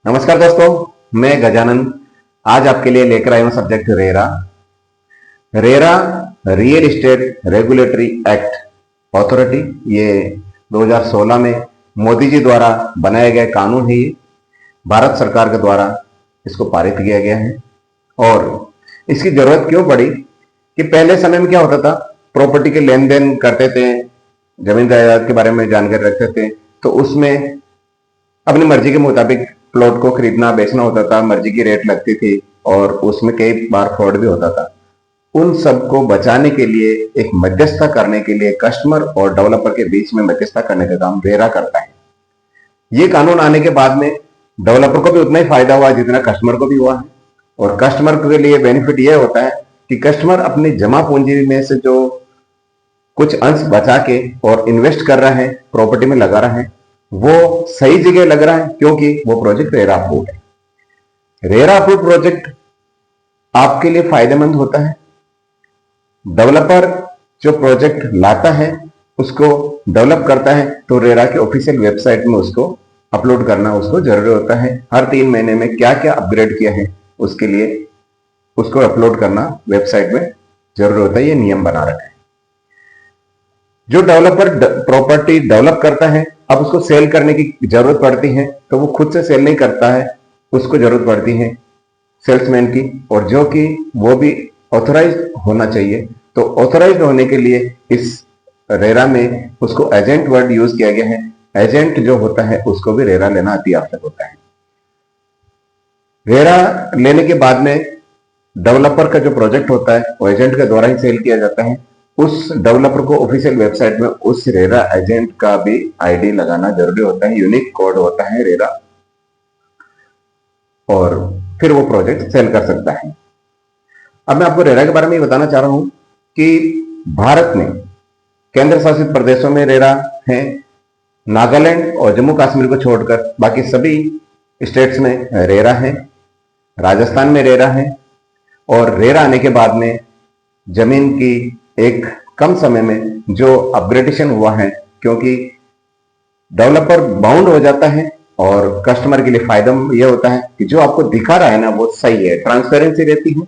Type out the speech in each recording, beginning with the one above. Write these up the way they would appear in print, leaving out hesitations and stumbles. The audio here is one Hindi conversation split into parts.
नमस्कार दोस्तों, मैं गजानन आज आपके लिए लेकर आया हूं subject RERA. RERA real estate regulatory act authority, ये 2016 में मोदी जी द्वारा बनाया गया कानून है। ये भारत सरकार के द्वारा इसको पारित किया गया है। और इसकी जरूरत क्यों पड़ी कि पहले समय में क्या होता था, प्रॉपर्टी के लेन देन करते थे, जमीन जायदाद के बारे में जानकारी रखते थे, तो उसमें अपनी मर्जी के मुताबिक प्लॉट को खरीदना बेचना होता था, मर्जी की रेट लगती थी और उसमें कई बार फ्रॉड भी होता था। उन सबको बचाने के लिए, एक मध्यस्थता करने के लिए, कस्टमर और डेवलपर के बीच में मध्यस्थता करने का काम रेरा करता है। ये कानून आने के बाद में डेवलपर को भी उतना ही फायदा हुआ जितना कस्टमर को भी हुआ है। और कस्टमर के लिए बेनिफिट यह होता है कि कस्टमर अपनी जमा पूंजी में से जो कुछ अंश बचा के और इन्वेस्ट कर रहा है, प्रॉपर्टी में लगा रहा है, वो सही जगह लग रहा है, क्योंकि वो प्रोजेक्ट रेरा अप्रूव्ड है। रेरा अप्रूव्ड प्रोजेक्ट आपके लिए फायदेमंद होता है। डेवलपर जो प्रोजेक्ट लाता है, उसको डेवलप करता है, तो रेरा के ऑफिशियल वेबसाइट में उसको अपलोड करना उसको जरूरी होता है। हर 3 महीने में क्या क्या अपग्रेड किया है उसके लिए उसको अपलोड करना वेबसाइट में जरूरी होता है। ये नियम बना रखा है। जो डेवलपर प्रॉपर्टी डेवलप करता है, अब उसको सेल करने की जरूरत पड़ती है, तो वो खुद से सेल नहीं करता है, उसको जरूरत पड़ती है सेल्समैन की, और जो कि वो भी ऑथराइज्ड होना चाहिए। तो ऑथराइज्ड होने के लिए इस रेरा में उसको एजेंट वर्ड यूज किया गया है। एजेंट जो होता है उसको भी रेरा लेना अति आवश्यक होता है। रेरा लेने के बाद में डेवलपर का जो प्रोजेक्ट होता है वो एजेंट के द्वारा ही सेल किया जाता है। उस डेवलपर को ऑफिशियल वेबसाइट में उस रेरा एजेंट का भी आईडी लगाना जरूरी होता है, यूनिक कोड होता है रेरा, और फिर वो प्रोजेक्ट सेल कर सकता है। अब मैं आपको रेरा के बारे में बताना चाह रहा हूं कि भारत में केंद्र शासित प्रदेशों में रेरा है। नागालैंड और जम्मू कश्मीर को छोड़कर बाकी सभी स्टेट्स में रेरा है। राजस्थान में रेरा है। और रेरा आने के बाद में जमीन की एक कम समय में जो अपग्रेडेशन हुआ है, क्योंकि डेवलपर बाउंड हो जाता है और कस्टमर के लिए फायदा यह होता है कि जो आपको दिखा रहा है ना वो सही है, ट्रांसपेरेंसी रहती है,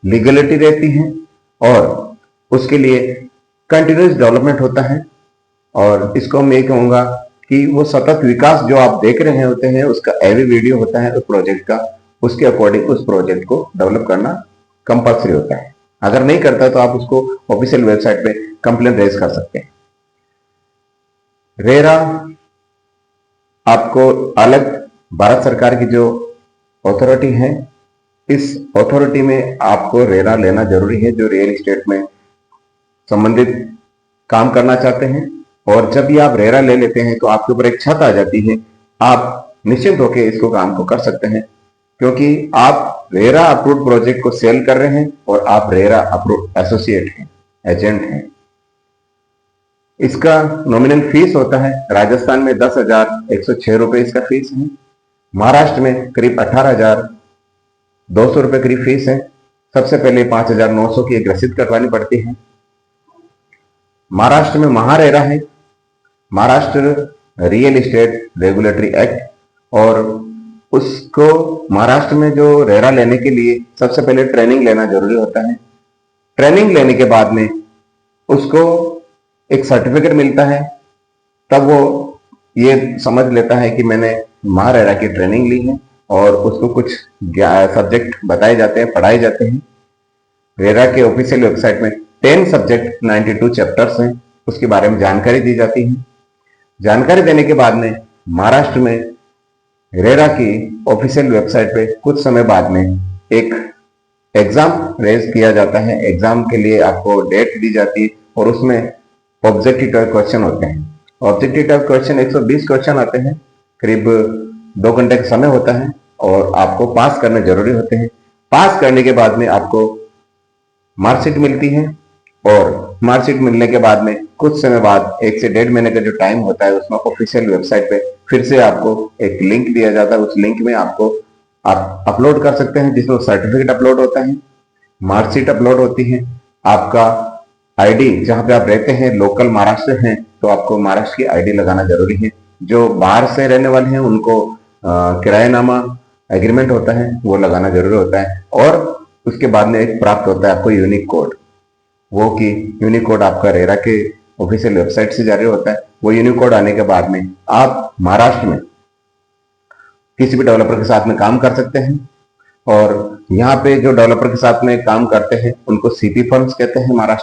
लीगलिटी रहती है, और उसके लिए कंटिन्यूस डेवलपमेंट होता है। और इसको मैं कहूंगा कि वो सतत विकास जो आप देख रहे होते हैं उसका एवी वीडियो होता है उस प्रोजेक्ट का, उसके अकॉर्डिंग उस प्रोजेक्ट को डेवलप करना कंपल्सरी होता है। अगर नहीं करता तो आप उसको ऑफिशियल वेबसाइट पे कंप्लेन रेज कर सकते हैं। रेरा आपको अलग भारत सरकार की जो अथॉरिटी है, इस अथॉरिटी में आपको रेरा लेना जरूरी है जो रियल एस्टेट में संबंधित काम करना चाहते हैं। और जब भी आप रेरा ले लेते हैं तो आपके ऊपर एक छत आ जाती है, आप निश्चिंत होकर इसको काम को कर सकते हैं, क्योंकि आप रेरा अप्रूव्ड प्रोजेक्ट को सेल कर रहे हैं और आप रेरा अप्रूव्ड एसोसिएट हैं, एजेंट हैं। इसका नॉमिनल फीस होता है राजस्थान में 10,106 रुपए इसका फीस है। महाराष्ट्र में करीब 18,200 रुपए करीब फीस है। सबसे पहले 5,900 की एक रसीद कटवानी पड़ती है। महाराष्ट्र में महारेरा है, Maharashtra real estate regulatory act, और उसको महाराष्ट्र में जो रेरा लेने के लिए सबसे पहले ट्रेनिंग लेना जरूरी होता है। ट्रेनिंग लेने के बाद में उसको एक सर्टिफिकेट मिलता है, तब वो ये समझ लेता है कि मैंने महारेरा की ट्रेनिंग ली है, और उसको कुछ सब्जेक्ट बताए जाते हैं, पढ़ाए जाते हैं। रेरा के ऑफिशियल वेबसाइट में 10 सब्जेक्ट 92 चैप्टर्स हैं, उसके बारे में जानकारी दी जाती है। जानकारी देने के बाद में महाराष्ट्र में रेरा की ऑफिशियल वेबसाइट पे कुछ समय बाद में एक एग्जाम रेज किया जाता है। एग्जाम के लिए आपको डेट दी जाती है और उसमें ऑब्जेक्टिव टाइप क्वेश्चन होते हैं। ऑब्जेक्टिव टाइप क्वेश्चन 120 क्वेश्चन आते हैं, करीब 2 घंटे का समय होता है और आपको पास करने जरूरी होते हैं। पास करने के बाद में आपको मार्कशीट मिलती है, और मार्कशीट मिलने के बाद में कुछ समय बाद 1 से 1.5 महीने का जो टाइम होता है उसमें ऑफिशियल वेबसाइट पे फिर से आपको एक लिंक दिया जाता है। उस लिंक में आपको आप अपलोड कर सकते हैं, जिसमें सर्टिफिकेट अपलोड होता है, मार्कशीट अपलोड होती है, आपका आईडी, जहां पे आप रहते हैं लोकल महाराष्ट्र हैं तो आपको महाराष्ट्र की आईडी लगाना जरूरी है। जो बाहर से रहने वाले हैं उनको किराएनामा एग्रीमेंट होता है वो लगाना जरूरी होता है, और उसके बाद में एक प्राप्त होता है आपको यूनिक कोड। वो कि यूनिक कोड आपका रेरा के ऑफिशियल वेबसाइट से जारी होता है। वो यूनिक कोड आने के बाद में आप महाराष्ट्र में किसी भी डेवलपर के साथ में काम कर सकते हैं। और यहाँ पे जो डेवलपर के साथ में काम करते हैं उनको सीपी फर्म्स कहते हैं महाराष्ट्र